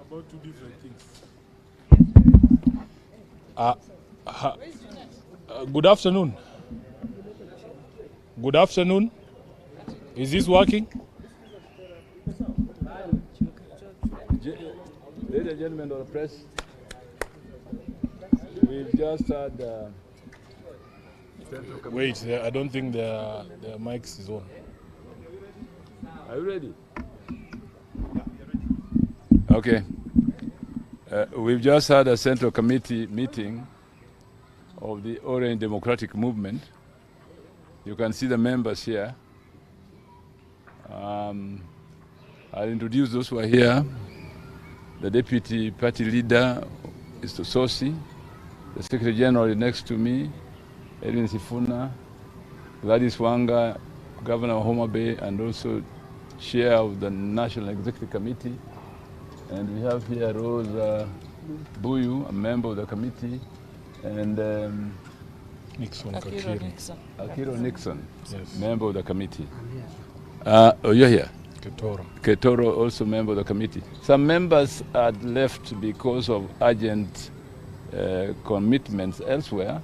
about two different things. Good afternoon. Good afternoon. Is this working? Ladies and gentlemen of the press, we've just had... Wait, I don't think the mics is on. Are you ready? Okay. We've just had a Central Committee meeting of the Orange Democratic Movement. You can see the members here. I'll introduce those who are here. The Deputy Party Leader is Tososi. The Secretary General is next to me, Edwin Sifuna, Gladys Wanga, Governor of Homa Bay, and also Chair of the National Executive Committee. And we have here Rose Buyu, a member of the committee, and Akiro Nixon, yes, member of the committee. Oh, you're here? Ketoro, also member of the committee. Some members had left because of urgent commitments elsewhere,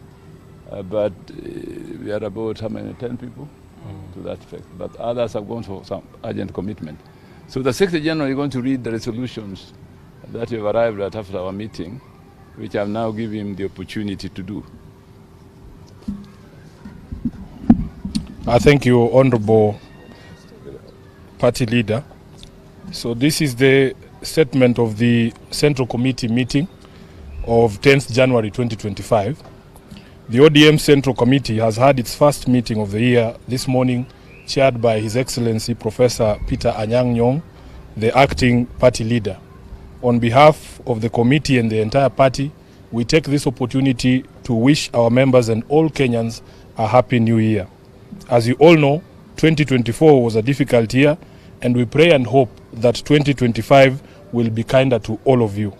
but we are about, how many, 10 people to that effect. But others have gone for some urgent commitment. So the Secretary General is going to read the resolutions that we have arrived at after our meeting, which I've now given him the opportunity to do. I thank you, Honorable Party Leader. So this is the statement of the Central Committee meeting of 10th January 2025. The ODM Central Committee has had its first meeting of the year this morning, chaired by His Excellency Professor Peter Anyang' Nyong'o, the acting party leader. On behalf of the committee and the entire party, we take this opportunity to wish our members and all Kenyans a happy new year. As you all know, 2024 was a difficult year, and we pray and hope that 2025 will be kinder to all of you.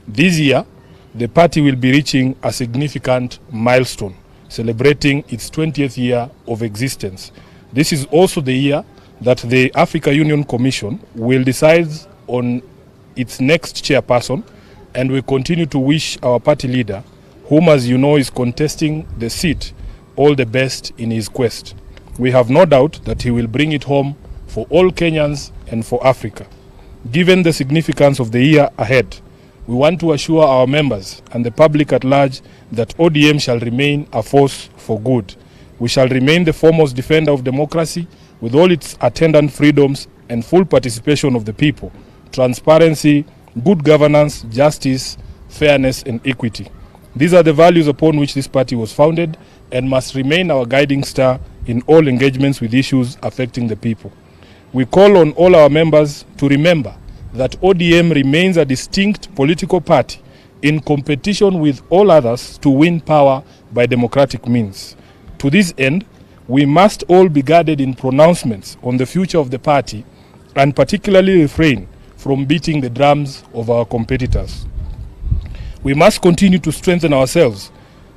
This year, the party will be reaching a significant milestone, celebrating its 20th year of existence. This is also the year that the Africa Union Commission will decide on its next chairperson, and we continue to wish our party leader, whom as you know is contesting the seat, all the best in his quest. We have no doubt that he will bring it home for all Kenyans and for Africa. Given the significance of the year ahead, we want to assure our members and the public at large that ODM shall remain a force for good. We shall remain the foremost defender of democracy with all its attendant freedoms and full participation of the people, transparency, good governance, justice, fairness, and equity. These are the values upon which this party was founded and must remain our guiding star in all engagements with issues affecting the people. We call on all our members to remember that ODM remains a distinct political party in competition with all others to win power by democratic means. To this end, we must all be guarded in pronouncements on the future of the party and particularly refrain from beating the drums of our competitors. We must continue to strengthen ourselves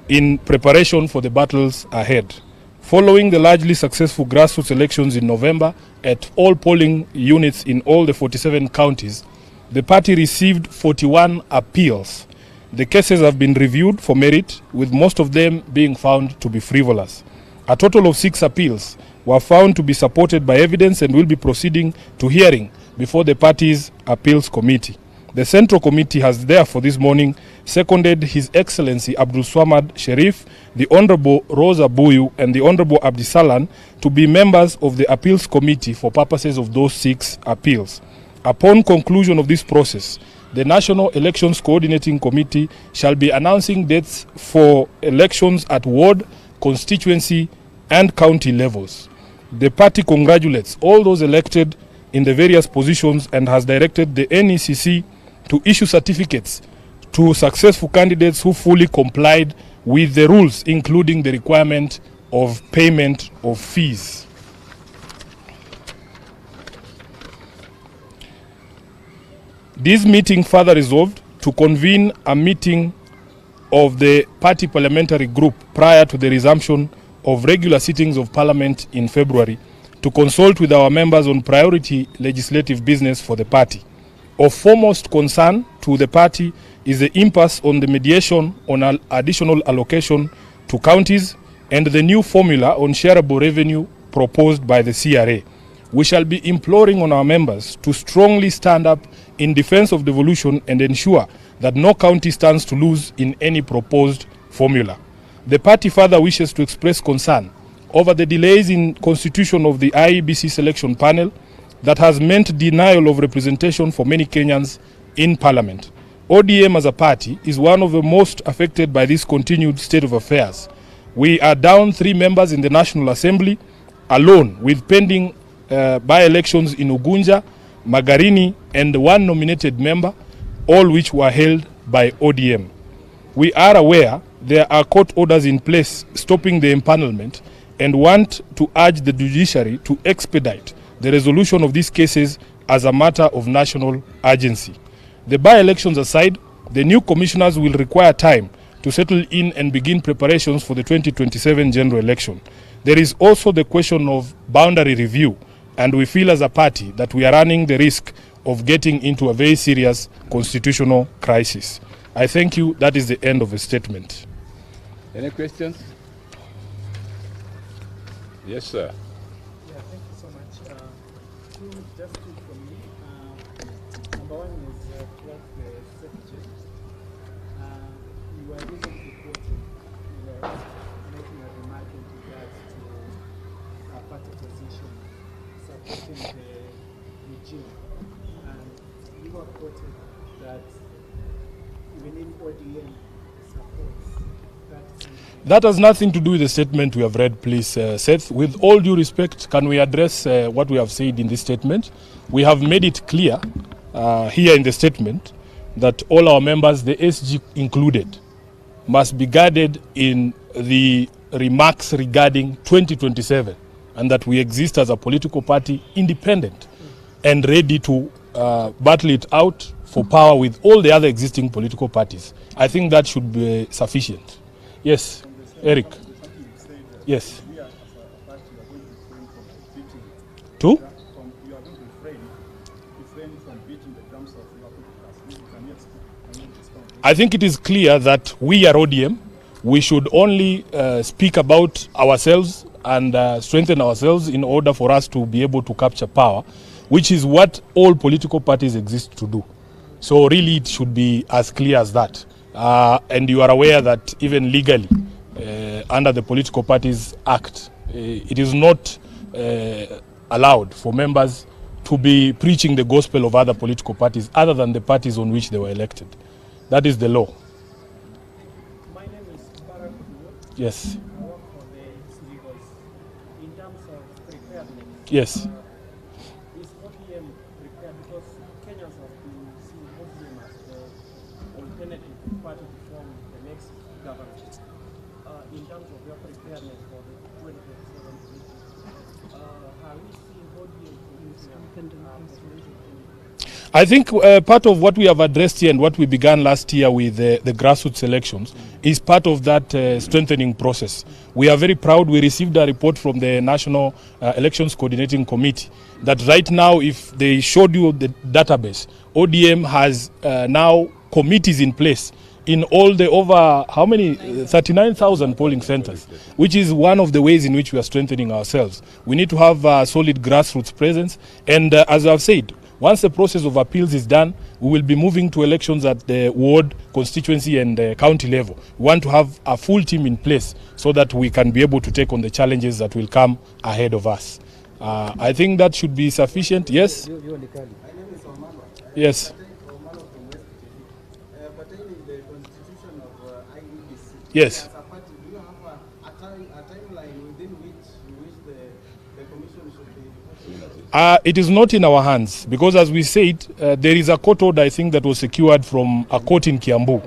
in preparation for the battles ahead. Following the largely successful grassroots elections in November at all polling units in all the 47 counties, the party received 41 appeals. The cases have been reviewed for merit, with most of them being found to be frivolous. A total of 6 appeals were found to be supported by evidence and will be proceeding to hearing before the party's appeals committee. The Central Committee has therefore this morning seconded His Excellency Abdul Swamad Sherif, the Honorable Rosa Buyu, and the Honorable Abdisalan to be members of the Appeals Committee for purposes of those 6 appeals. Upon conclusion of this process, the National Elections Coordinating Committee shall be announcing dates for elections at ward, constituency, and county levels. The party congratulates all those elected in the various positions and has directed the NECC to issue certificates to successful candidates who fully complied with the rules, including the requirement of payment of fees. This meeting further resolved to convene a meeting of the party parliamentary group prior to the resumption of regular sittings of Parliament in February to consult with our members on priority legislative business for the party. Of foremost concern to the party is the impasse on the mediation on additional allocation to counties and the new formula on shareable revenue proposed by the CRA. We shall be imploring on our members to strongly stand up in defense of devolution and ensure that no county stands to lose in any proposed formula. The party further wishes to express concern over the delays in constitution of the IEBC selection panel that has meant denial of representation for many Kenyans in parliament. ODM as a party is one of the most affected by this continued state of affairs. We are down 3 members in the National Assembly alone, with pending by-elections in Ugunja, Magarini, and 1 nominated member, all which were held by ODM. We are aware there are court orders in place stopping the empanelment and want to urge the judiciary to expedite the resolution of these cases as a matter of national urgency. The by-elections aside, the new commissioners will require time to settle in and begin preparations for the 2027 general election. There is also the question of boundary review, and we feel as a party that we are running the risk of getting into a very serious constitutional crisis. I thank you. That is the end of the statement. Any questions? Yes, sir. Yeah, thank you so much. Just two from me. Number one is towards the secretary. You were recently quoted, making a remark in regards to a party position supporting the regime. And you were quoted that even if ODM supports that. That has nothing to do with the statement we have read, please, Seth. With all due respect, can we address what we have said in this statement? We have made it clear here in the statement that all our members, the SG included, must be guided in the remarks regarding 2027, and that we exist as a political party independent and ready to battle it out for power with all the other existing political parties. I think that should be sufficient. Yes, Eric. Yes. Two? I think it is clear that we are ODM. We should only speak about ourselves and strengthen ourselves in order for us to be able to capture power, which is what all political parties exist to do. So really it should be as clear as that. And you are aware that even legally, under the Political Parties Act, it is not allowed for members to be preaching the gospel of other political parties other than the parties on which they were elected. That is the law. My name is Barack. Yes. I work for the Legals. In terms of preparedness, Yes. is ODM prepared? Because Kenyans have been seeing ODM as the alternative party to form the next government. In terms of your preparedness for the 2027 elections, have we seen ODM producing I think part of what we have addressed here and what we began last year with the grassroots elections is part of that strengthening process. We are very proud. We received a report from the National Elections Coordinating Committee that right now, if they showed you the database, ODM has now committees in place in all the over, how many? 39,000 polling centers, which is one of the ways in which we are strengthening ourselves. We need to have a solid grassroots presence. And as I've said, once the process of appeals is done, we will be moving to elections at the ward, constituency, and county level. We want to have a full team in place so that we can be able to take on the challenges that will come ahead of us. I think that should be sufficient. Yes? Yes. Yes. It is not in our hands because, as we said, there is a court order, I think, that was secured from a court in Kiambu,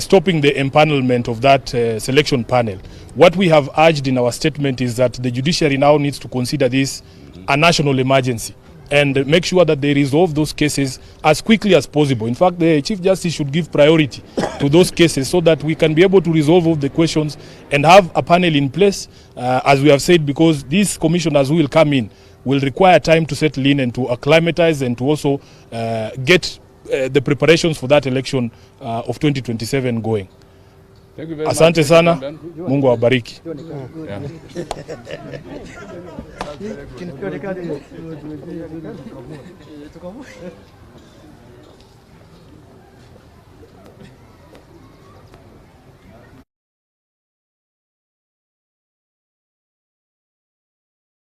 stopping the empanelment of that selection panel. What we have urged in our statement is that the judiciary now needs to consider this a national emergency and make sure that they resolve those cases as quickly as possible. In fact, the Chief Justice should give priority to those cases so that we can be able to resolve all the questions and have a panel in place, as we have said, because these commissioners who will come in will require time to settle in and to acclimatize and to also get the preparations for that election of 2027 going. Thank you very Asante much. sana. Mungu awabariki. Yeah.